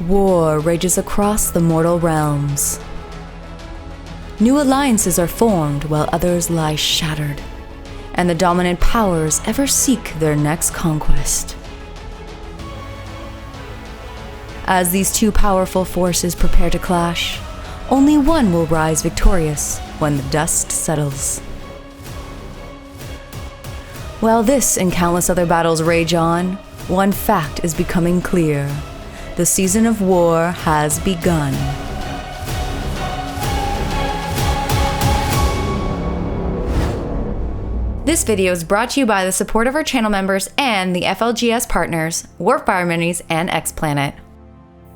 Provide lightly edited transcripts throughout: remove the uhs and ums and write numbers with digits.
War rages across the mortal realms. New alliances are formed while others lie shattered, and the dominant powers ever seek their next conquest. As these two powerful forces prepare to clash, only one will rise victorious when the dust settles. While this and countless other battles rage on, one fact is becoming clear. The season of war has begun. This video is brought to you by the support of our channel members and the FLGS Partners, Warfire Minis, and X-Planet.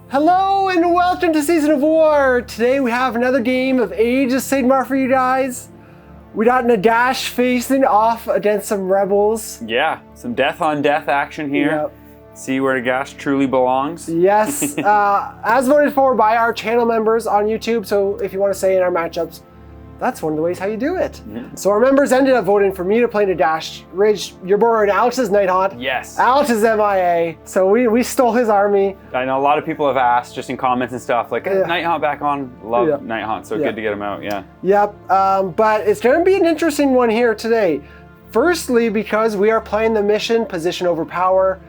Hello and welcome to Season of War! Today we have another game of Age of Sigmar for you guys. We got Nagash facing off against some rebels. Yeah, some death on death action here. Yep. See where Nagash truly belongs. Yes, as voted for by our channel members on YouTube, so if you want to say in our matchups, that's one of the ways how you do it. Mm-hmm. So our members ended up voting for me to play Nagash. Ridge, you're borrowing Alex's Nighthaunt. Yes. Alex is MIA, so we stole his army. I know a lot of people have asked just in comments and stuff, like, Nighthaunt back on? Love Nighthaunt, so good to get him out, yeah. Yep, but it's going to be an interesting one here today. Firstly, because we are playing the mission, Position Over Power,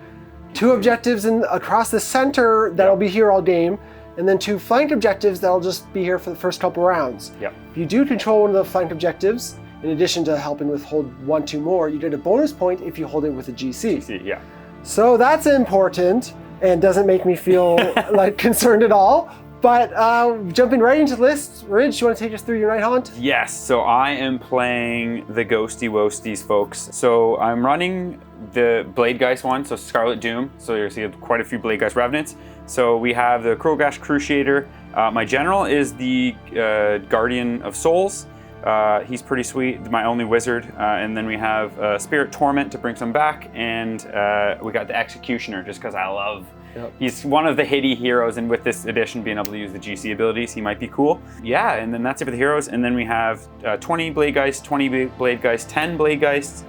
2 objectives across the center that'll be here all game, and then 2 flanked objectives that'll just be here for the first couple rounds. Yep. If you do control one of the flanked objectives, in addition to helping with hold 1-2 more, you get a bonus point if you hold it with a GC. Yeah. So that's important and doesn't make me feel like concerned at all. But jumping right into the list, Ridge, do you want to take us through your Nighthaunt? Yes, so I am playing the Ghosty Woasties, folks. So I'm running the Bladegeist one, so Scarlet Doom. So you'll see quite a few Bladegeist Revenants. So we have the Krogash Cruciator. My general is the Guardian of Souls. He's pretty sweet, my only wizard. And then we have Spirit Torment to bring some back. And we got the Executioner, just because I love... Yep. He's one of the hitty heroes, and with this edition being able to use the GC abilities, he might be cool. Yeah, and then that's it for the heroes. And then we have 20 Bladegeist, 20 Bladegeist, 10 Bladegeist,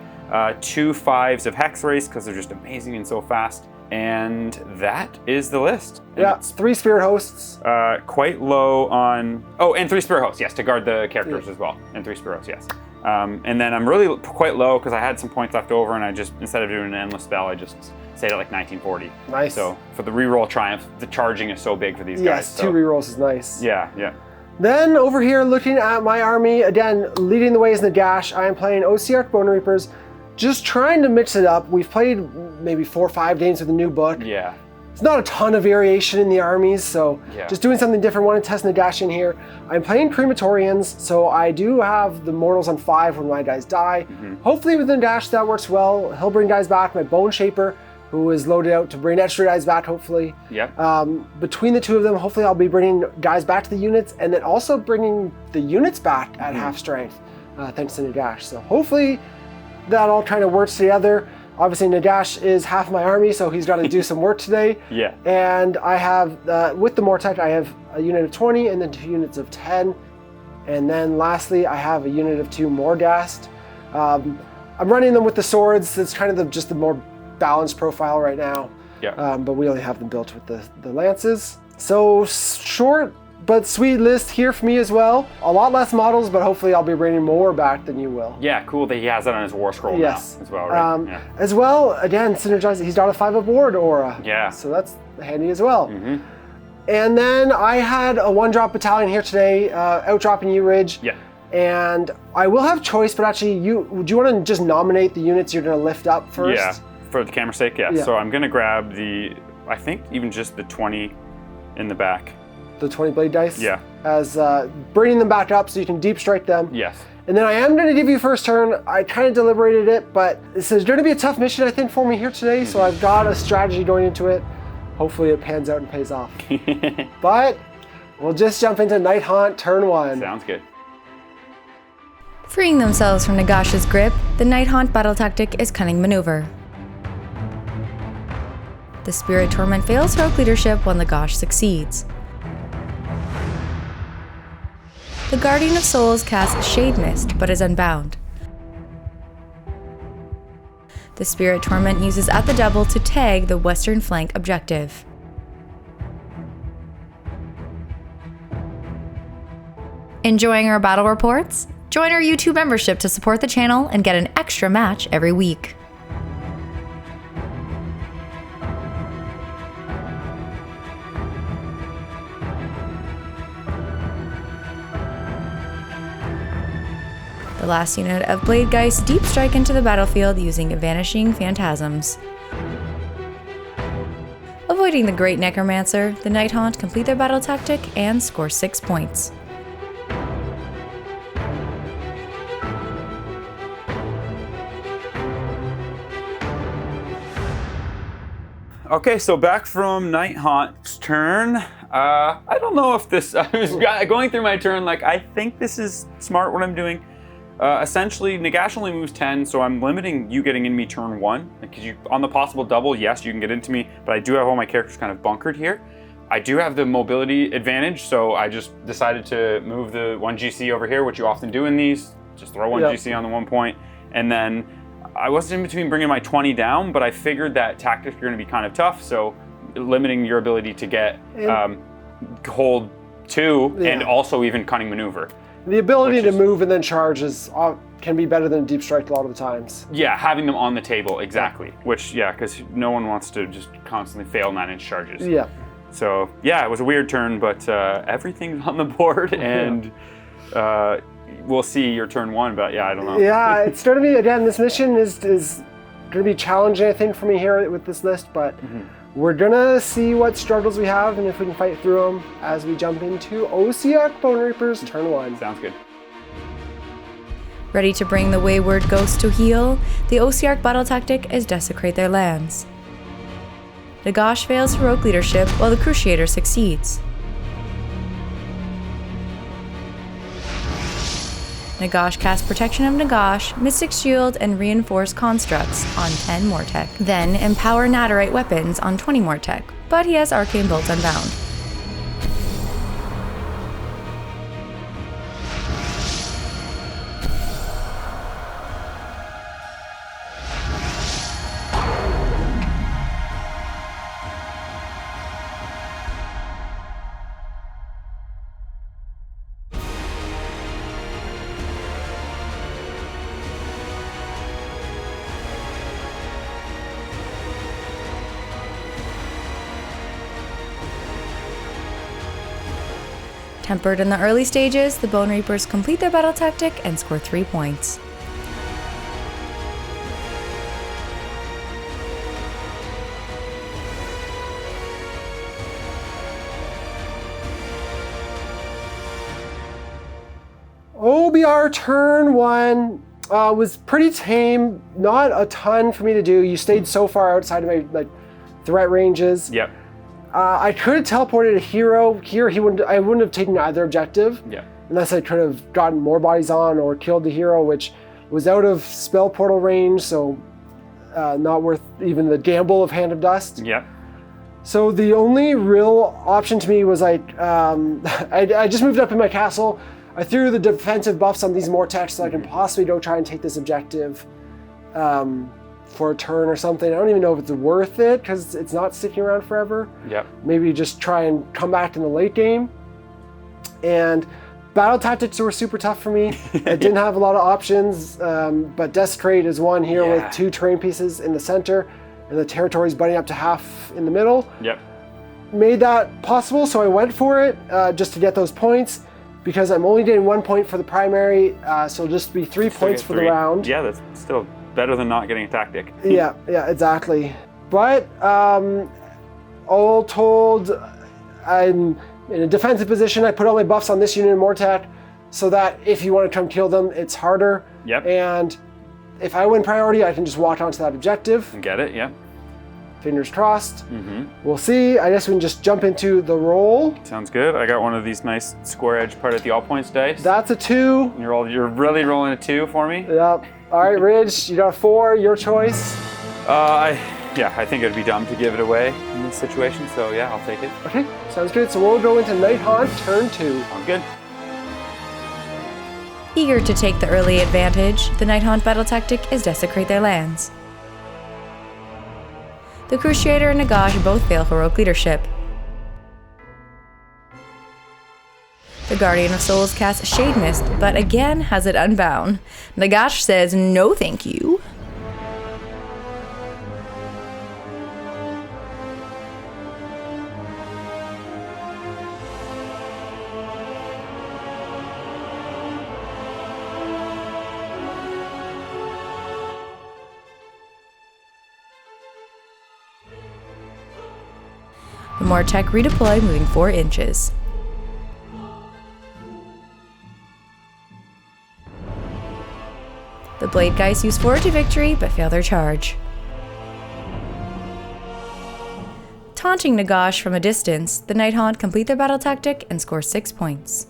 2 5s of Hex Race, because they're just amazing and so fast. And that is the list. And yeah, 3 Spirit Hosts. Quite low on... Oh, and 3 Spirit Hosts, yes, to guard the characters as well. And 3 Spirit Hosts, yes. And then I'm really quite low because I had some points left over, and I just, instead of doing an endless spell, I just stayed at like 1940. Nice. So for the reroll triumph, the charging is so big for these guys. Yes, 2 rerolls is nice. Yeah, yeah. Then over here, looking at my army, again, leading the way is Nagash. I am playing Ossiarch Bonereapers, just trying to mix it up. We've played maybe 4 or 5 games with a new book. Yeah. It's not a ton of variation in the armies, so just doing something different. Want to test Nagash in here. I'm playing Crematorians, so I do have the Mortals on 5 when my guys die. Hopefully with Nagash that works well. He'll bring guys back. My Bone Shaper, who is loaded out to bring extra guys back, hopefully. Between the 2 of them, hopefully I'll be bringing guys back to the units, and then also bringing the units back at half strength, thanks to Nagash. So hopefully that all kind of works together. Obviously, Nagash is half my army, so he's got to do some work today. Yeah. And I have, with the Mortec, I have a unit of 20 and then 2 units of 10. And then lastly, I have a unit of 2 Morghast. I'm running them with the swords. It's kind of just the more balanced profile right now. Yeah. But we only have them built with the lances. So short but sweet list here for me as well. A lot less models, but hopefully I'll be bringing more back than you will. Yeah, cool that he has that on his war scroll now as well, right? As well, again, synergizing. He's got a 5-up ward aura. Yeah. So that's handy as well. And then I had a 1-drop battalion here today, outdropping you, Ridge. Yeah. And I will have choice, but actually, do you want to just nominate the units you're going to lift up first? Yeah, for the camera's sake, yeah. So I'm going to grab I think even just the 20 in the back. The 20 blade dice? Yeah. As bringing them back up so you can deep strike them. Yes. And then I am going to give you first turn. I kind of deliberated it, but this is going to be a tough mission, I think, for me here today, so I've got a strategy going into it. Hopefully it pans out and pays off. But we'll just jump into Nighthaunt turn 1. Sounds good. Freeing themselves from Nagash's grip, the Nighthaunt battle tactic is Cunning Maneuver. The Spirit Torment fails Rogue Leadership while Nagash succeeds. The Guardian of Souls casts Shade Mist, but is unbound. The Spirit Torment uses At the Double to tag the western flank objective. Enjoying our battle reports? Join our YouTube membership to support the channel and get an extra match every week. The last unit of Bladegeist deep strike into the battlefield using Vanishing Phantasms. Avoiding the Great Necromancer, the Nighthaunt complete their battle tactic and score 6 points. Okay, so back from Nighthaunt's turn. I don't know if this, I was going through my turn like, I think this is smart what I'm doing. Essentially, Nagash only moves 10, so I'm limiting you getting in me turn 1. Because you, on the possible double, yes, you can get into me, but I do have all my characters kind of bunkered here. I do have the mobility advantage, so I just decided to move the 1 GC over here, which you often do in these. Just throw 1 GC on the 1 point, and then I wasn't in between bringing my 20 down, but I figured that tactics are going to be kind of tough, so limiting your ability to get hold 2 and also even cunning maneuver. The ability to move and then charge can be better than deep strike a lot of the times. Yeah, having them on the table, exactly. Which, yeah, because no one wants to just constantly fail 9-inch charges. Yeah. So, yeah, it was a weird turn, but everything's on the board, and we'll see your turn 1, but yeah, I don't know. Yeah, it's going to be, again, this mission is going to be challenging, I think, for me here with this list, but we're going to see what struggles we have and if we can fight through them as we jump into Ossiarch Bonereapers turn 1. Sounds good. Ready to bring the wayward ghost to heel, the Ossiarch battle tactic is desecrate their lands. Nagash fails heroic leadership while the Cruciator succeeds. Nagash casts Protection of Nagash, Mystic Shield, and Reinforced Constructs on 10 Mortec. Then empower Nadirite weapons on 20 Mortec, but he has Arcane Bolt Unbound. Tempered in the early stages, the Bonereapers complete their battle tactic and score 3 points. OBR turn 1 was pretty tame, not a ton for me to do. You stayed so far outside of my threat ranges. Yep. I could have teleported a hero here. I wouldn't have taken either objective. Yeah. Unless I could have gotten more bodies on or killed the hero, which was out of spell portal range, so not worth even the gamble of Hand of Dust. Yeah. So the only real option to me was like, I just moved up in my castle. I threw the defensive buffs on these Mortecs so I can possibly go try and take this objective for a turn or something. I don't even know if it's worth it because it's not sticking around forever. Yep. Maybe just try and come back in the late game. And battle tactics were super tough for me. I didn't have a lot of options, but Desecrate is one here with 2 terrain pieces in the center and the territories butting up to half in the middle. Yep. Made that possible, so I went for it just to get those points because I'm only getting 1 point for the primary, so it'll just be 3 points for the round. Yeah, that's still better than not getting a tactic. yeah, exactly. But all told, I'm in a defensive position. I put all my buffs on this unit in Mortec so that if you want to come kill them, it's harder. Yep. And if I win priority, I can just walk onto that objective. Get it, yeah. Fingers crossed. We'll see. I guess we can just jump into the roll. Sounds good. I got one of these nice square edge part at the all points dice. That's a 2. You're really rolling a 2 for me. Yep. All right, Ridge, you got a 4. Your choice. I think it'd be dumb to give it away in this situation. So yeah, I'll take it. Okay, sounds good. So we'll go into Nighthaunt turn 2. Sounds good. Eager to take the early advantage, the Nighthaunt battle tactic is desecrate their lands. The Cruciator and Nagash both fail heroic leadership. The Guardian of Souls casts Shade Mist, but again has it unbound. Nagash says no thank you. The Mortech redeploy, moving 4 inches. The Blade Geist use forward to victory, but fail their charge. Taunting Nagash from a distance, the Nighthaunt complete their battle tactic and score 6 points.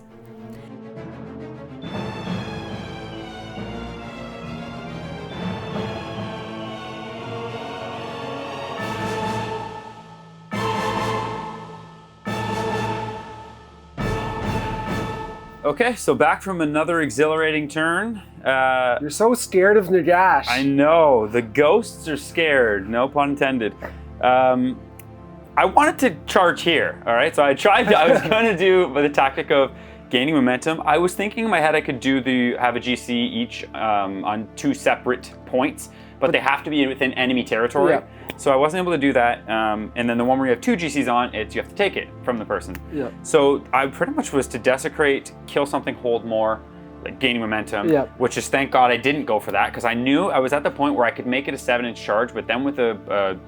Okay, so back from another exhilarating turn. You're so scared of Nagash. I know, the ghosts are scared, no pun intended. I wanted to charge here, all right? So I was gonna do the tactic of gaining momentum. I was thinking in my head I could have a GC each on 2 separate points, but they have to be within enemy territory. Yeah. So I wasn't able to do that. And then the one where you have 2 GCs on, you have to take it from the person. Yeah. So I pretty much was to desecrate, kill something, hold more, like gaining momentum, which is, thank God I didn't go for that, because I knew I was at the point where I could make it a 7-inch charge, but then with a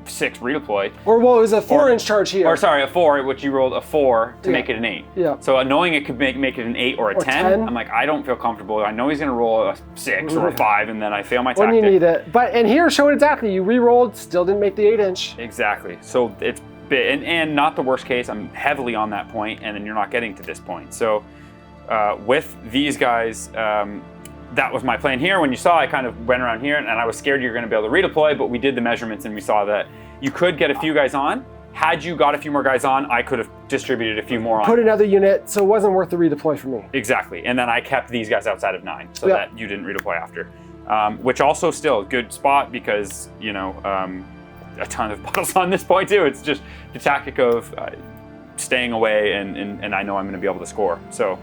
6 redeploy. Or well, it was a 4-inch charge here. Or sorry, a 4, which you rolled a 4 to make it an 8. Yeah. So knowing it could make it an 8 or a 10, I'm like, I don't feel comfortable. I know he's gonna roll a 6 or a 5, and then I fail my tactic. When you need it. And here showed exactly, you re-rolled, still didn't make the 8-inch. Exactly. So it's and not the worst case, I'm heavily on that point, and then you're not getting to this point. So with these guys, that was my plan here. When you saw, I kind of went around here, and I was scared you were going to be able to redeploy, but we did the measurements, and we saw that you could get a few guys on. Had you got a few more guys on, I could have distributed a few more on. Put another unit, so it wasn't worth the redeploy for me. Exactly, and then I kept these guys outside of 9, so that you didn't redeploy after. Which also still a good spot, because, you know, a ton of bottles on this point too. It's just the tactic of staying away, and I know I'm going to be able to score. So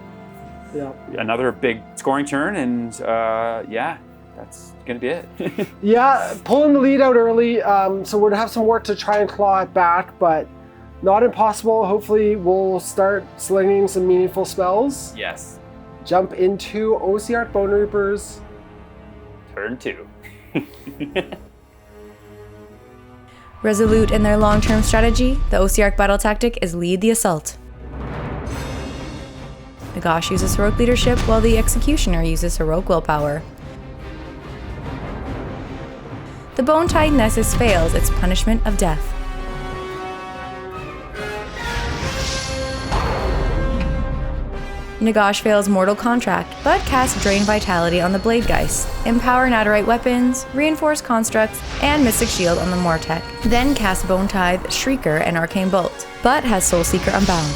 yeah, another big scoring turn, and yeah, that's going to be it. Yeah, pulling the lead out early, so we're going to have some work to try and claw it back, but not impossible. Hopefully we'll start slinging some meaningful spells. Yes. Jump into Ossiarch Bonereapers. Turn 2. Resolute in their long-term strategy, the Ossiarch battle tactic is lead the assault. Nagash uses heroic leadership, while the Executioner uses heroic willpower. The Bone Titaness fails its punishment of death. Nagash fails Mortal Contract, but casts Drain Vitality on the Blade Geist, Empower Nadirite Weapons, Reinforce Constructs, and Mystic Shield on the Mortech. Then casts Bone Tithe, Shrieker, and Arcane Bolt, but has Soul Seeker Unbound.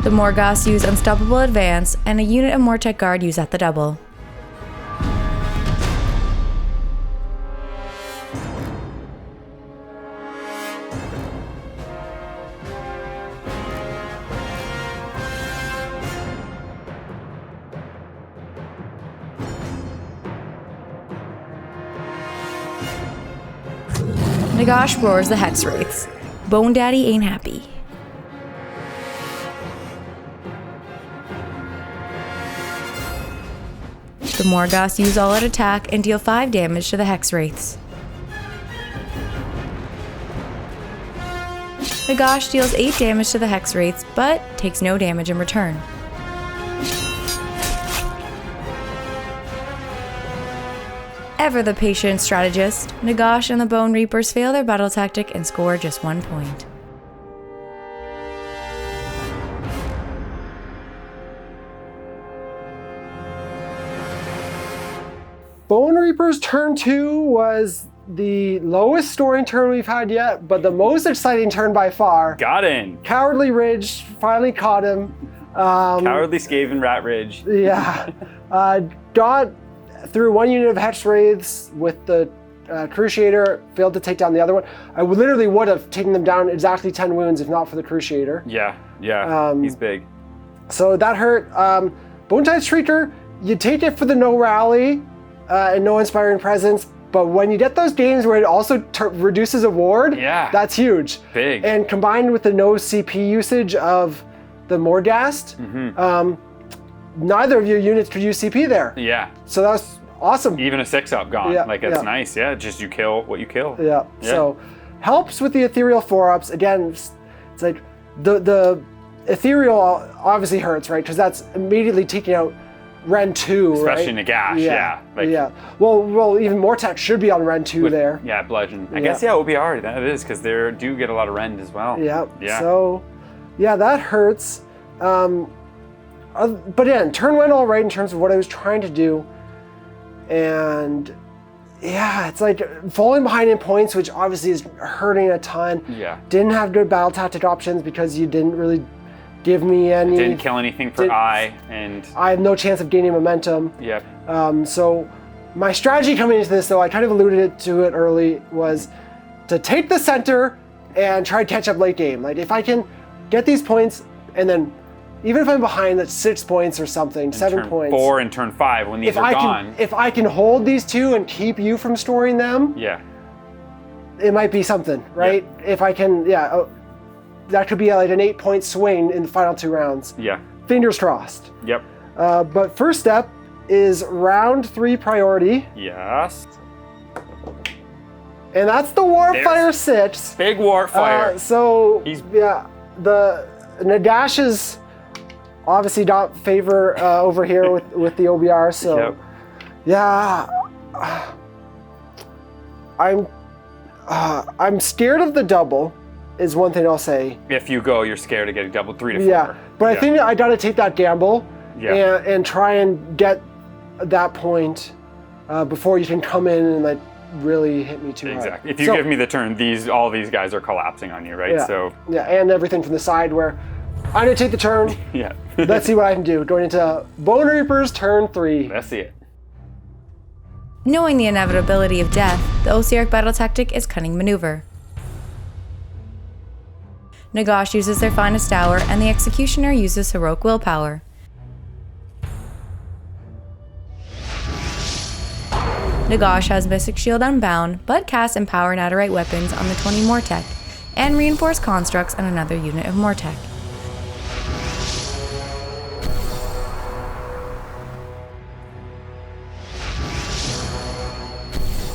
The Morghast use Unstoppable Advance, and a unit of Mortech Guard use at the double. Nagash roars the Hex Wraiths. Bone Daddy ain't happy. The Morghast use all-out attack and deal 5 damage to the Hex Wraiths. Nagash deals 8 damage to the Hex Wraiths, but takes no damage in return. Ever the patient strategist, Nagash and the Bonereapers fail their battle tactic and score just 1 point. Bonereapers turn 2 was the lowest scoring turn we've had yet, but the most exciting turn by far. Got in. Cowardly Ridge, finally caught him. Cowardly Skaven Rat Ridge. Yeah. Got through one unit of Hex Wraiths with the Cruciator, failed to take down the other one. I literally would have taken them down exactly 10 wounds if not for the Cruciator. Yeah, he's big. So that hurt. Bone-Tide Shrieker, you take it for the no rally and no inspiring presence, but when you get those games where it also reduces a ward, that's huge. Big. And combined with the no CP usage of the Mordgast, neither of your units could use CP there. Yeah. So that was awesome. Even a 6-up gone. Yeah, like, that's nice. Yeah, just you kill what you kill. Yeah. So helps with the ethereal 4-ups. Again, it's like the ethereal obviously hurts, right? Because that's immediately taking out Ren 2, especially in a gash, Well, even Mortek should be on Ren 2 there. Yeah, bludgeon. I guess, OBR, that is, because they do get a lot of Rend as well. Yeah. So, that hurts. But again, turn went all right in terms of what I was trying to do. And it's like falling behind in points, which obviously is hurting a ton. Yeah. Didn't have good battle tactic options because you didn't really give me any. Didn't kill anything for and I have no chance of gaining momentum. Yeah. So my strategy coming into this, though, I kind of alluded to it early, was to take the center and try to catch up late game. Like if I can get these points and then even if I'm behind, that's 6 points or something, 7 points. 4 and turn 5 when these are gone. If I can hold these two and keep you from storing them, it might be something, right? Yeah. If I can, that could be like an 8-point swing in the final 2 rounds. Yeah. Fingers crossed. Yep. But first step is round 3 priority. Yes. And that's the Warfire 6. Big Warfire. The Nagash is obviously not favor over here with the OBR, so I'm scared of the double is one thing I'll say. If you go, you're scared to get double 3 to 4. Yeah, but I think I gotta take that gamble and try and get that point before you can come in and like really hit me too hard. Exactly. If you give me the turn, all these guys are collapsing on you, right? And everything from the side where I'm gonna take the turn. Let's see what I can do. Going into Bonereapers turn 3. Let's see it. Knowing the inevitability of death, the Ossiarch battle tactic is Cunning Maneuver. Nagash uses their finest hour, and the Executioner uses Heroic Willpower. Nagash has Mystic Shield Unbound, but casts Empower Nadirite weapons on the 20 Mortek, and Reinforce Constructs on another unit of Mortek.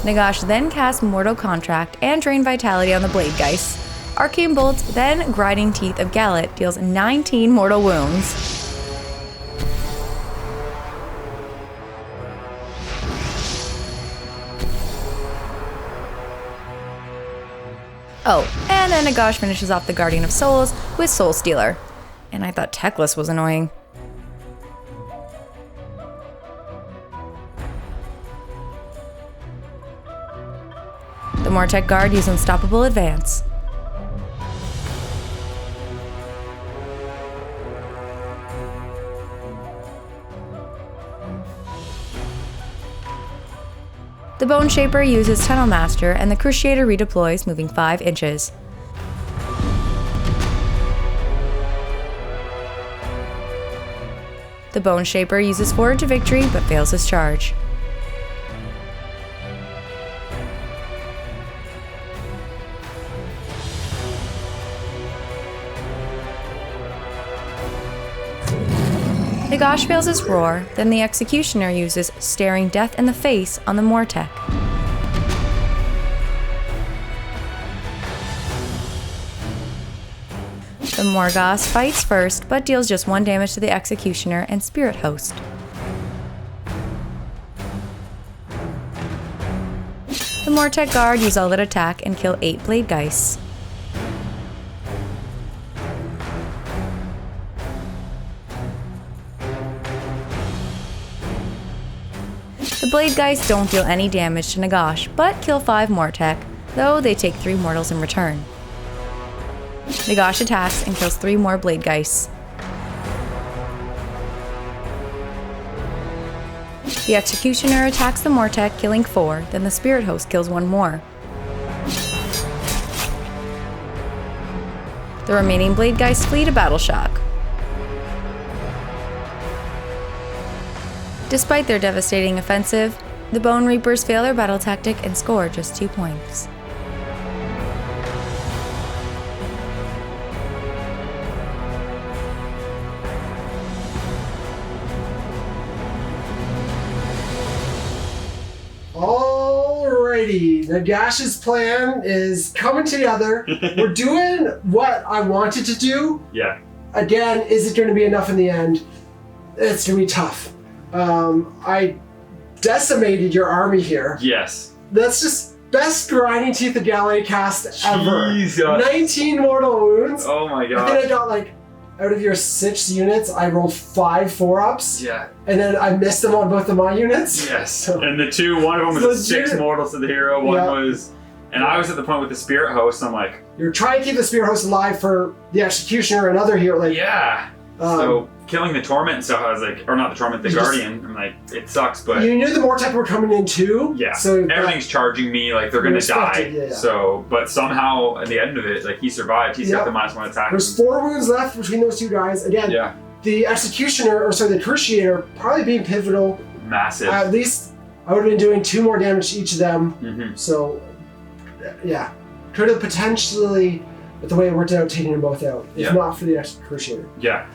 Nagash then casts Mortal Contract and Drain Vitality on the Blade Geist. Arcane Bolt, then Grinding Teeth of Gallet deals 19 mortal wounds. Oh, and then Nagash finishes off the Guardian of Souls with Soul Stealer. And I thought Techless was annoying. The Mortek Guard use Unstoppable Advance. The Bone Shaper uses Tunnel Master, and the Cruciator redeploys, moving 5 inches. The Bone Shaper uses Forward to Victory, but fails his charge. Nagash fails his roar, then the Executioner uses Staring Death in the Face on the Mortek. The Morghast fights first, but deals just 1 damage to the Executioner and Spirit Host. The Mortek Guard use Ultimate Attack and kill 8 Blade Geists. The Blade Guys don't deal any damage to Nagash, but kill 5 Mortek, though they take 3 mortals in return. Nagash attacks and kills 3 more Blade Guys. The Executioner attacks the Mortek, killing 4, then the Spirit Host kills 1 more. The remaining Blade Guys flee to Battle Shock. Despite their devastating offensive, the Bonereapers fail their battle tactic and score just 2 points. Alrighty, Nagash's plan is coming together. We're doing what I wanted to do. Yeah. Again, is it going to be enough in the end? It's going to be tough. I decimated your army here. Yes. That's just best grinding Teeth of Galley cast ever. Jesus. 19 mortal wounds. Oh my god. I think I got out of your 6 units, I rolled 5 4-ups. Yeah. And then I missed them on both of my units. Yes. So, and the 2, one of them was 6 mortals to the hero, one was... And I was at the point with the Spirit Host, I'm like... You're trying to keep the Spirit Host alive for the Executioner and other hero. Yeah. So killing the Torment and stuff, I was like... Or not the Torment, the Guardian. I'm like, it sucks, but... You knew the Mortek were coming in too. Yeah. So everything's charging me, like they're going to die. Yeah. So, but somehow at the end of it, like he survived. He's got the -1 attack. There's 4 wounds left between those 2 guys. Again, the Executioner, the Cruciator, probably being pivotal. Massive. At least I would have been doing 2 more damage to each of them. Mm-hmm. So, yeah. Could have potentially, with the way it worked out, taken them both out. If not for the Cruciator. Yeah.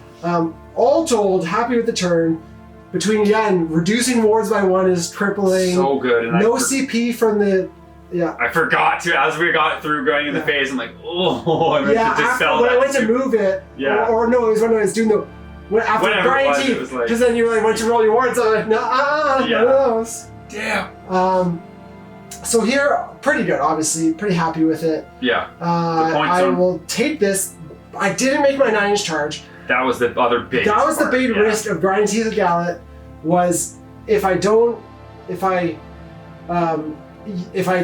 All told, happy with the turn. Between, again, reducing wards by 1 is crippling. So good. And no CP from the... Yeah. I forgot to, as we got through going in the phase, I'm like, oh, I meant to dispel when that. I went to move it, or no, it was when I was doing after grinding teeth, because then you were like, once you roll your wards, I'm like, none of those. Damn. So here, pretty good, obviously, pretty happy with it. Yeah. I will take this. I didn't make my 9-inch charge. That was the other big. That was the big risk of grinding Teeth of Gallet. Was if I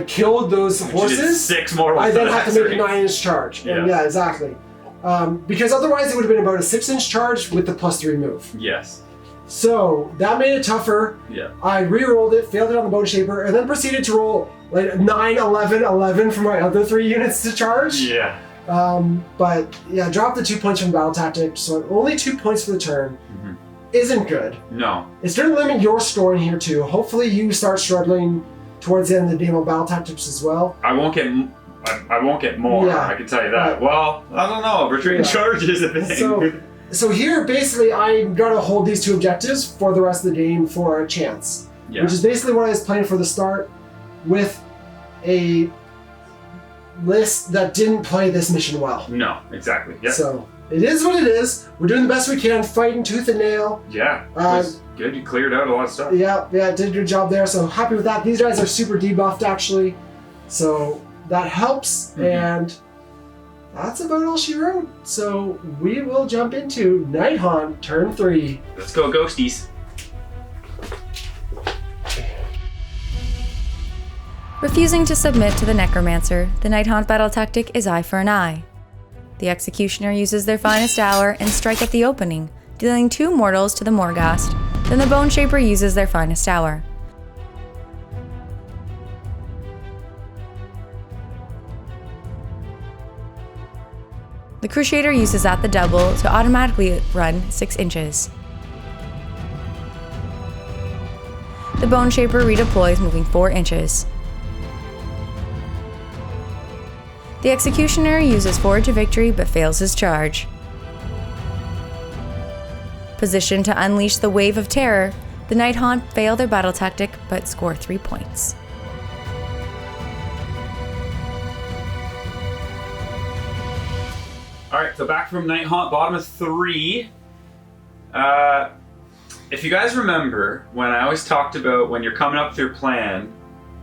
killed those horses, 6 more. I then have to make a 9-inch charge. And yeah, exactly. Because otherwise it would have been about a 6-inch charge with the +3 move. Yes. So that made it tougher. Yeah. I re-rolled it, failed it on the Bone Shaper, and then proceeded to roll 9, 11, 11 for my other 3 units to charge. Yeah. But yeah, dropped the 2 points from battle tactic, so only 2 points for the turn. Isn't good. No. It's going to limit your scoring here too. Hopefully you start struggling towards the end of the game on battle tactics as well. I won't get more. Yeah. I can tell you that. Well, I don't know. Retreating charge is a thing. So here, basically, I'm going to hold these 2 objectives for the rest of the game for a chance. Yeah. Which is basically what I was playing for the start with a list that didn't play this mission well. No, exactly. Yeah. So it is what it is. We're doing the best we can, fighting tooth and nail. Yeah. It was good. You cleared out a lot of stuff. Yeah, did a good job there. So happy with that. These guys are super debuffed actually. So that helps. And that's about all she wrote. So we will jump into Nighthaunt turn 3. Let's go, ghosties. Refusing to submit to the Necromancer, the Nighthaunt battle tactic is eye for an eye. The Executioner uses their finest hour and strike at the opening, dealing 2 mortals to the Morghast, then the Bone Shaper uses their finest hour. The Crusader uses at the double to automatically run 6 inches. The Bone Shaper redeploys, moving 4 inches. The Executioner uses Forward to Victory but fails his charge. Positioned to unleash the Wave of Terror, the Nighthaunt fail their battle tactic but score 3 points. Alright, so back from Nighthaunt, bottom of 3. If you guys remember, when I always talked about when you're coming up with your plan,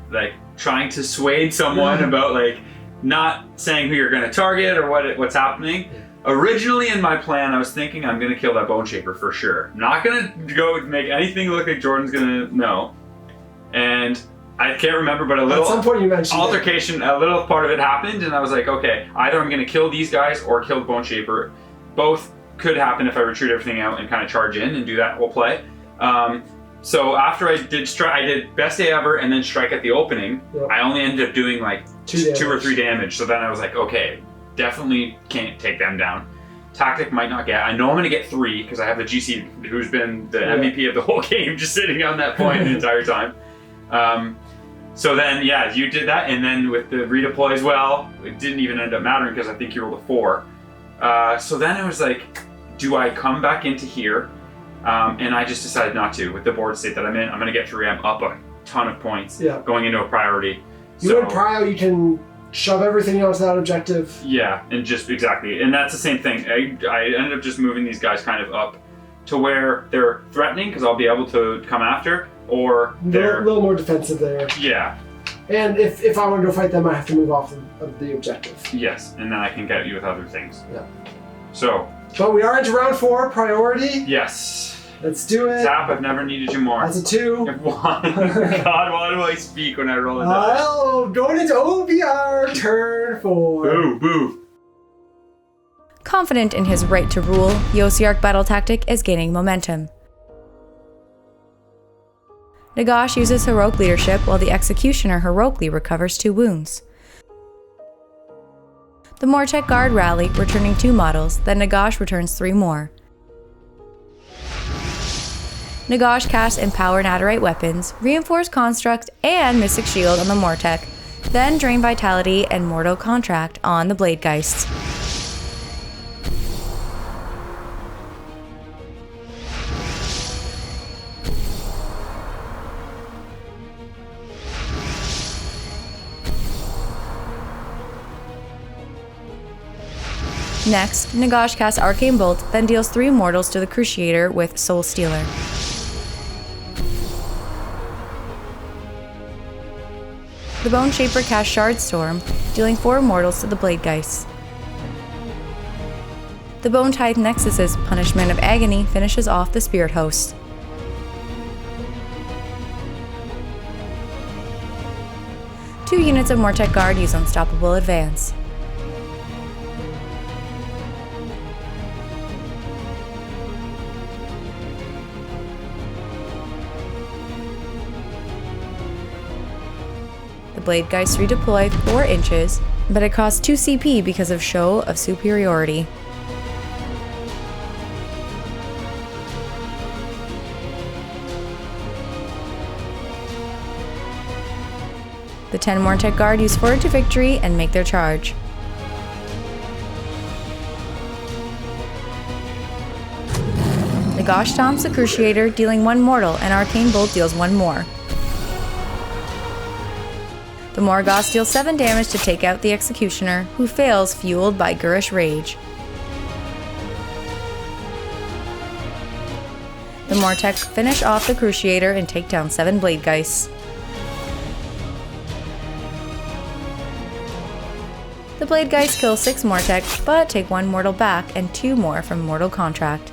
like trying to sway someone about like not saying who you're going to target or what's happening. Originally in my plan, I was thinking I'm going to kill that Bone Shaper for sure. Not going to go make anything look like Jordan's going to know. and I can't remember, but a little at some point you mentioned altercation, a little part of it happened, and I was like, okay, either I'm going to kill these guys or kill the Bone Shaper. Both could happen if I retreat everything out and kind of charge in and do that whole play. So after I did best day ever and then strike at the opening. Yep. I only ended up doing like 2 or 3 damage. So then I was like, okay, definitely can't take them down. Tactic might not get. I know I'm going to get 3 because I have the GC who's been the MVP of the whole game, just sitting on that point the entire time. So then, yeah, you did that, and then with the redeploy as well, it didn't even end up mattering because I think you rolled a 4. So then I was like, do I come back into here? And I just decided not to. With the board state that I'm in, I'm going to get 3. I'm up a ton of points going into a priority. You win prio, you can shove everything else that objective. Yeah, and just exactly. And that's the same thing. I ended up just moving these guys kind of up to where they're threatening because I'll be able to come after, or they're a little more defensive there. Yeah. And if I want to go fight them, I have to move off of the objective. Yes, and then I can get you with other things. Yeah. So. But we are into round 4, priority. Yes. Let's do it. Tap, I've never needed you more. That's a 2. 1. God, why do I speak when I roll a die? Oh, going into OBR, turn 4. Boo, boo. Confident in his right to rule, the Ossiarch battle tactic is gaining momentum. Nagash uses heroic leadership while the executioner heroically recovers 2 wounds. The Mortek Guard rally, returning 2 models, then Nagash returns 3 more. Nagash casts Empower Nadirite weapons, Reinforce Construct, and Mystic Shield on the Mortek, then Drain Vitality and Mortal Contract on the Bladegeists. Next, Nagash casts Arcane Bolt, then deals 3 mortals to the Cruciator with Soul Stealer. The Bone Shaper casts Shard Storm, dealing 4 mortals to the Bladegeists. The Bone Tithe Nexus's Punishment of Agony finishes off the Spirit Host. Two units of Mortek Guard use Unstoppable Advance. The Bladegeists redeploy 4 inches, but it costs 2 CP because of Show of Superiority. The 10 Mortek Guard use Forward to Victory and make their charge. Nagash stomps the Cruciator, dealing 1 mortal, and Arcane Bolt deals 1 more. The Morgoth deals 7 damage to take out the Executioner, who fails, fueled by Gurish Rage. The Mortek finish off the Cruciator and take down 7 Bladegeists. The Bladegeists kill 6 Mortek, but take 1 mortal back and 2 more from Mortal Contract.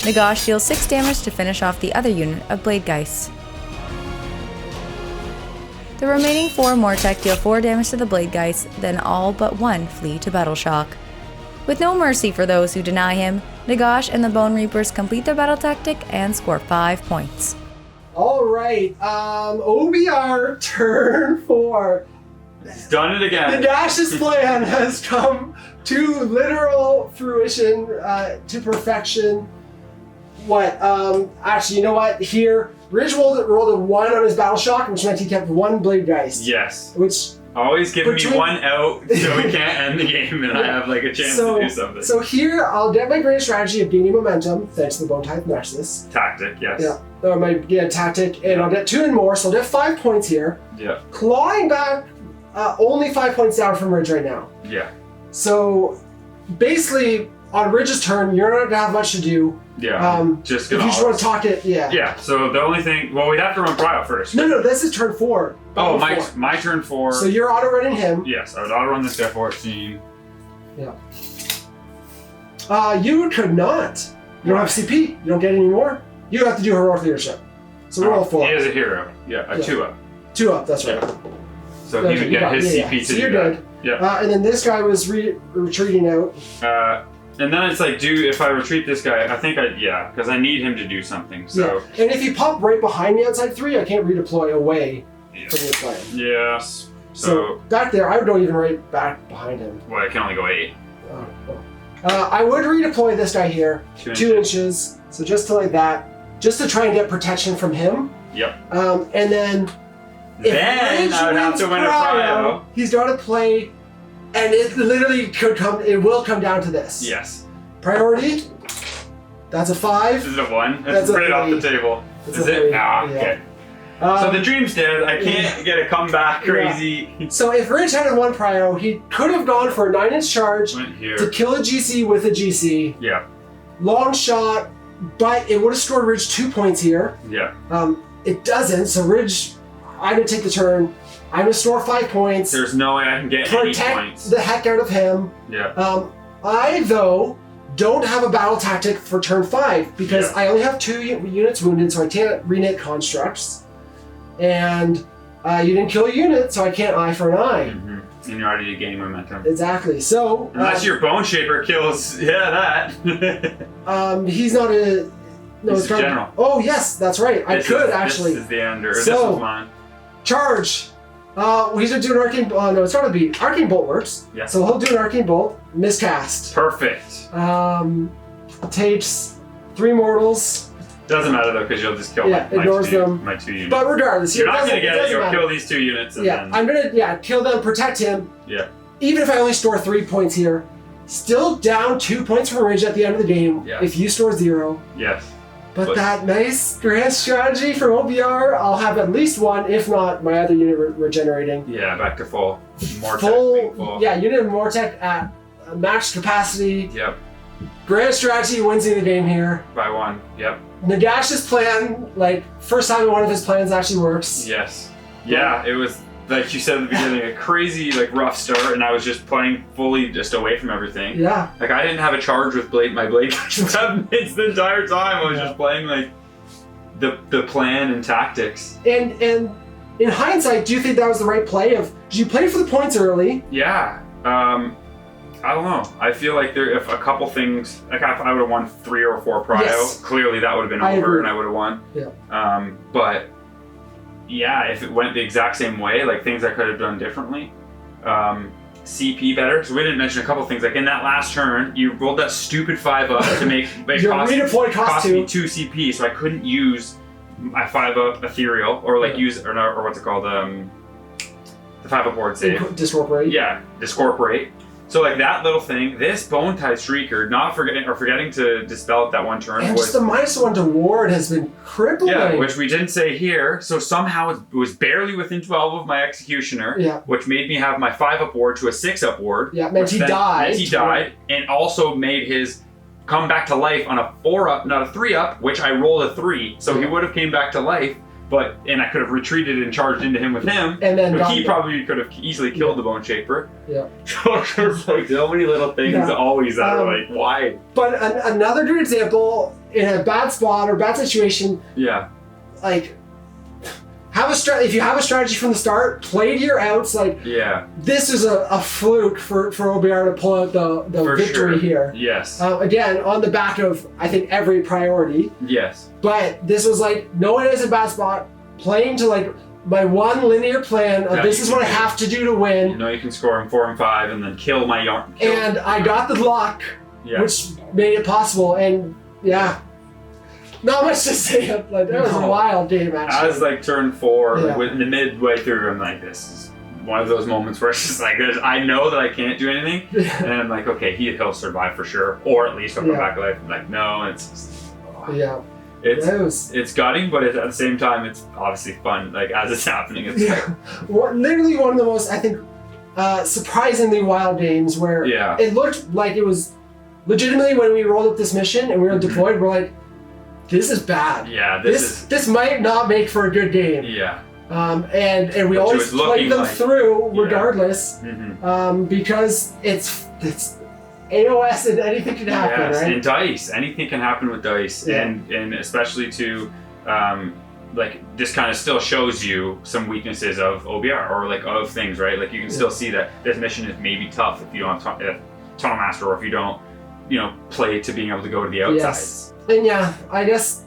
Nagash deals 6 damage to finish off the other unit of Bladegeists. The remaining 4 Mortek deal 4 damage to the Bladegeists, then all but 1 flee to Battle Shock. With no mercy for those who deny him, Nagash and the Bonereapers complete their battle tactic and score 5 points. Alright, OBR turn 4. He's done it again. Nagash's plan has come to literal fruition, to perfection. Actually, you know what? Here, Ridge rolled a 1 on his Battle Shock, which meant he kept 1 Bladegeist. Yes. Which... Always giving me 1 out so we can't end the game and I have like a chance to do something. So here, I'll get my great strategy of gaining momentum, thanks to the Bone Tithe Nexus. Tactic, yes. Yeah, or my tactic, and I'll get 2 and more, so I'll get 5 points here. Yeah. Clawing back only 5 points down from Ridge right now. Yeah. So basically, on Ridge's turn, you're not going to have much to do. Yeah, just if you just want to talk it, yeah. Yeah, so the only thing, well, we'd have to run Prio first. No, this is turn 4. Oh, my turn 4. So you're auto-running him. Yes, I would auto-run this guy 14. Yeah. You could not. You don't have CP. You don't get any more. You have to do heroic leadership. So roll 4. He is a hero. Yeah, a 2-up. 2-up, that's right. Yeah. So he would get his CP to so do you're that. good. Yeah. And then this guy was retreating out. And then it's like, if I retreat this guy, I think because I need him to do something. So. Yeah. And if you pop right behind me outside 3, I can't redeploy away from your plan. Yes. So back there, I would go even right back behind him. Well, I can only go 8. I would redeploy this guy here, 2 inches. So just to like that, just to try and get protection from him. Yep. And then I would have to win a cryo. He's got to play, and it literally it will come down to this. Yes. Priority. That's a 5. Is it a 1? That's put it a off the 3. table. That's Is a it? 3. Ah, Yeah. okay. So the dream's dead. I can't get a comeback crazy. Yeah. So if Ridge had a 1 prio, he could have gone for a 9-inch charge Went here. to kill a GC with a GC. Yeah. Long shot, but it would have scored Ridge 2 points here. Yeah. It doesn't, so Ridge, I'm going to take the turn. I'm going to store 5 points. There's no way I can get any Protect points. the heck out of him. Yeah. I, though, don't have a battle tactic for turn 5 because I only have 2 units wounded, so I can't reknit constructs. And you didn't kill a unit, so I can't eye for an eye. Mm-hmm. And you're already gaining momentum. Exactly. So unless your Bone Shaper kills, that. He's not a. No, it's a general. Oh yes, that's right. I could actually. This is the end, or so, this is mine. Charge. He's gonna do an arcane. No, it's gotta be arcane bolt works. Yeah. So he'll do an arcane bolt. Miscast. Perfect. Takes 3 mortals. Doesn't matter though, because you'll just kill ignores them. my 2 units. But regardless, you're not gonna get it. You'll matter. kill these 2 units. And then... I'm gonna kill them, protect him. Yeah. Even if I only store 3 points here, still down 2 points from Ridge at the end of the game. Yeah. If you store 0. Yes. But that nice grand strategy from OBR, I'll have at least 1, if not my other unit regenerating. Yeah, back to full. Mortec full. Yeah, unit of Mortec at max capacity. Yep. Grand strategy wins you the game here. By 1. Yep. Nagash's plan, first time one of his plans actually works. Yes. Yeah, it was, like you said at the beginning, a crazy, rough start, and I was just playing fully just away from everything. Yeah. I didn't have a charge with my blade weapons the entire time. I was just playing, the plan and tactics. And in hindsight, do you think that was the right play? Did you play for the points early? Yeah. I don't know. I feel like if a couple things, if I would have won 3 or 4 prio, clearly that would have been over and I would have won. Yeah. But yeah, if it went the exact same way, things I could have done differently. CP better. So we didn't mention a couple things. In that last turn, you rolled that stupid 5-up to make redeploy cost me 2 CP, so I couldn't use my 5-up ethereal or or what's it called? The 5-up ward save. Discorporate. Yeah, discorporate. So that little thing, this Bone Tide Streaker, forgetting to dispel it that 1 turn, and just the -1 to ward has been crippling. Yeah, which we didn't say here. So somehow it was barely within 12 of my Executioner, which made me have my 5-up ward to a 6-up ward. Yeah, meant he died. Meant he died, and also made his come back to life on a 4-up, not a 3-up, which I rolled a 3, so he would have came back to life. And I could have retreated and charged into him with him. And then he probably could have easily killed the Bone Shaper. Yeah. So there's so many little things always that are why? But another good example, in a bad spot or bad situation, if you have a strategy from the start, play to your outs. This is a fluke for OBR to pull out the victory here. Yes. Again, on the back of, I think, every priority. Yes. But this was knowing it is a bad spot, playing to my 1 linear plan of this is what I have to do to win. You know you can score him 4 and 5 and then kill my yarn. And I got the luck, which made it possible. And not much to say. That was a wild game, actually. I was turn 4, in the midway through, I'm this is one of those moments where it's just I know that I can't do anything, and I'm okay, he'll survive for sure, or at least I'll come back to life. I'm no, and it's just, it's gutting, but at the same time, it's obviously fun. As it's happening, it's literally one of the most, I think, surprisingly wild games where it looked like it was legitimately when we rolled up this mission and we were deployed, we're this is bad. Yeah, this might not make for a good game. Yeah. And we always play them through regardless, because AOS and anything can happen, yes, right? And dice. Anything can happen with dice. Yeah. And especially to, like, this kind of still shows you some weaknesses of OBR or, like, of things, right? Like, you can still see that this mission is maybe tough if you don't have Tunnel Master or if you don't, play to being able to go to the outsides. Yes. And yeah, I guess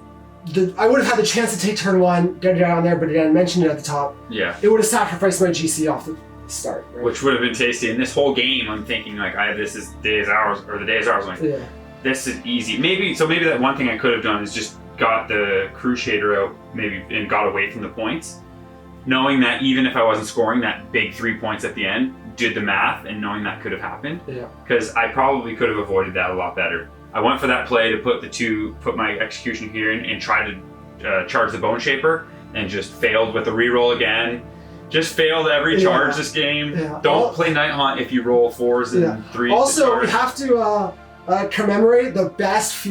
I would have had the chance to take turn 1, get it down there, but again, mentioned it at the top. Yeah. It would have sacrificed my GC off the start, right? Which would have been tasty. And this whole game, I'm thinking, like, this is days, hours, or the days, hours. Like, this is easy. Maybe that one thing I could have done is just got the Crusader out, maybe, and got away from the points. Knowing that even if I wasn't scoring that big 3 points at the end, did the math and knowing that could have happened. Yeah. Because I probably could have avoided that a lot better. I went for that play to put my execution here and try to charge the Bone Shaper and just failed with the reroll again. Just failed every charge this game. Yeah. Don't play Nighthaunt if you roll 4s and 3s. Also, we have to commemorate the best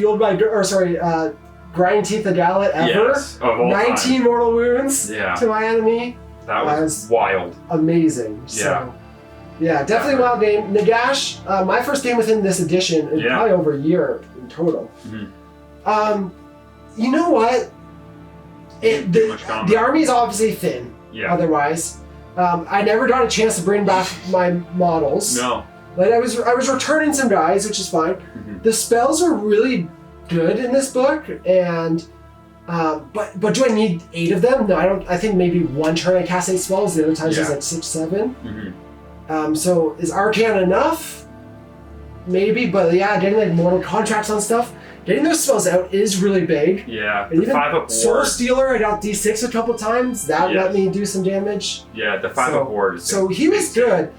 Grinding Teeth of Galet ever. Yes, of all 19 time. mortal wounds to my enemy. That was wild. Amazing. Yeah. So, yeah, definitely a wild game. Nagash, my first game within this edition, is probably over a year in total. Mm-hmm. You know what? The army is obviously thin. Yeah. Otherwise, I never got a chance to bring back my models. No. Like I was returning some guys, which is fine. Mm-hmm. The spells are really good in this book, and but do I need 8 of them? No, I don't. I think maybe one turn I cast 8 spells. The other times it's like 6, 7. Mm-hmm. So is Arcane enough? Maybe, but yeah, getting like mortal contracts on stuff. Getting those spells out is really big. Yeah, and the 5-up Soul ward. Stealer, I got D6 a couple times. That let me do some damage. Yeah, the 5-up ward is so he was good.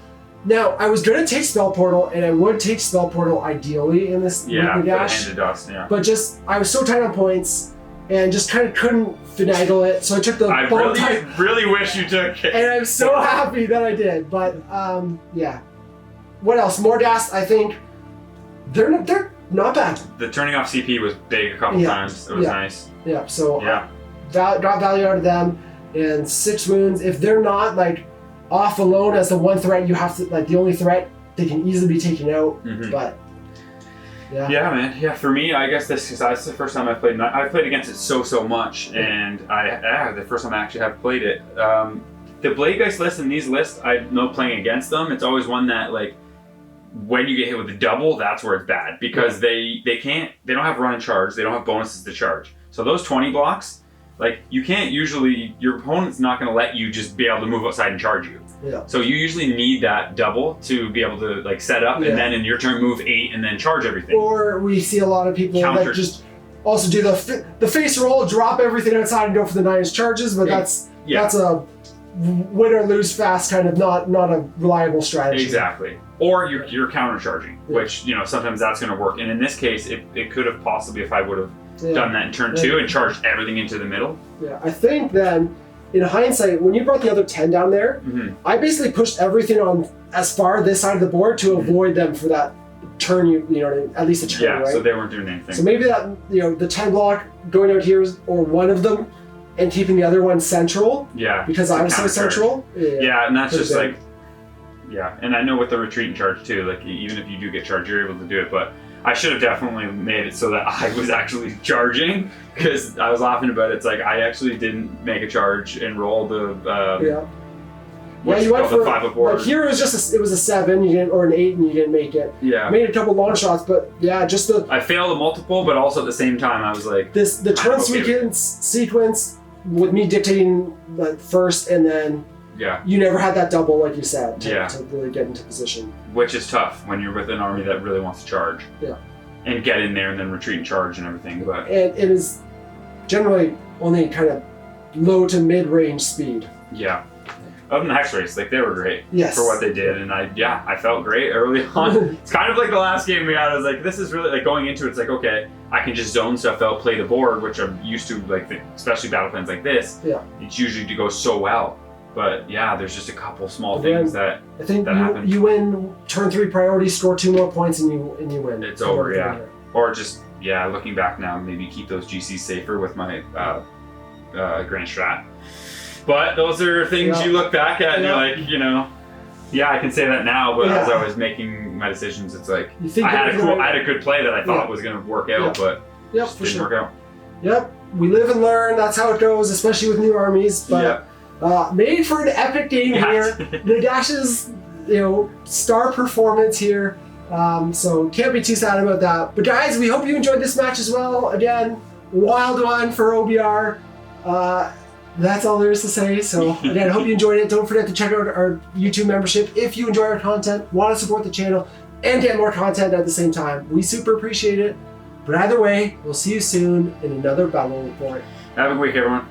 Now, I was going to take Spell Portal, and I would take Spell Portal ideally in this dash. Hand of Dust, yeah. But just, I was so tight on points, and just kind of couldn't finagle it, so I took the really wish you took it. And I'm so happy that I did, but yeah. What else? Mordast, I think, they're not bad. The turning off CP was big a couple times. It was nice. Yeah, so got value out of them, and 6 wounds. If they're not like off alone as the one threat, you have to, like, the only threat, they can easily be taken out. Mm-hmm. But yeah, man. Yeah, for me, I guess that's the first time I played. I've played against it so much, and the first time I actually have played it. The Blade Geist list and these lists, I know playing against them, it's always one that, like, when you get hit with the double, that's where it's bad, because they don't have run and charge, they don't have bonuses to charge. So those 20 blocks, like, you can't usually, your opponent's not going to let you just be able to move outside and charge you. Yeah. So you usually need that double to be able to, like, set up and then in your turn move 8 and then charge everything. Or we see a lot of people that just also do the face roll, drop everything outside and go for the 9-inch charges, but that's a win or lose fast kind of not a reliable strategy. Exactly. Or you're counter-charging, which, sometimes that's going to work. And in this case, it could have possibly, if I would have done that in turn 2 and charged everything into the middle. Yeah, I think then, in hindsight, when you brought the other 10 down there, I basically pushed everything on as far this side of the board to avoid them for that turn, at least a turn, right? So they weren't doing anything. So maybe that, the 10 block going out here, or one of them, and keeping the other one central. Yeah. Because I was so central. Yeah, and that's just like, and I know with the retreat and charge too, like, even if you do get charged, you're able to do it, but I should have definitely made it so that I was actually charging, because I was laughing about it. It's like, I actually didn't make a charge and roll the you went for the 5-up ward. Like here it was just it was a 7, you didn't, or an 8, and you didn't make it. Yeah, I made a couple long shots, but just I failed a multiple, but also at the same time I was like, the turn sequence with me dictating like first, and then you never had that double, like you said, to really get into position. Which is tough when you're with an army that really wants to charge. Yeah. And get in there and then retreat and charge and everything. But and it is generally only kind of low to mid-range speed. Yeah. Other than the Hex Race, like, they were great for what they did, and I felt great early on. It's kind of like the last game we had. I was like, this is really, like, going into it, it's like, okay, I can just zone stuff out, play the board, which I'm used to, like, especially battle plans like this. Yeah. It's usually to go so well. But there's just a couple small things that I think happen. You win turn 3 priority, score 2 more points, and you win. It's over, Or just looking back now, maybe keep those GCs safer with my Grand Strat. But those are things you look back at and you're like, Yeah, I can say that now, but Yeah. as I was making my decisions, it's like You think I had you're gonna- I had a good play that I thought Yeah. was going to work out, Yeah. but Yep, just for didn't sure. work out. Yep, we live and learn. That's how it goes, especially with new armies. But made for an epic game here. Nadash's, star performance here. So can't be too sad about that. But guys, we hope you enjoyed this match as well. Again, wild one for OBR. That's all there is to say. So again, I hope you enjoyed it. Don't forget to check out our YouTube membership if you enjoy our content, want to support the channel, and get more content at the same time. We super appreciate it. But either way, we'll see you soon in another Battle Report. Have a good week, everyone.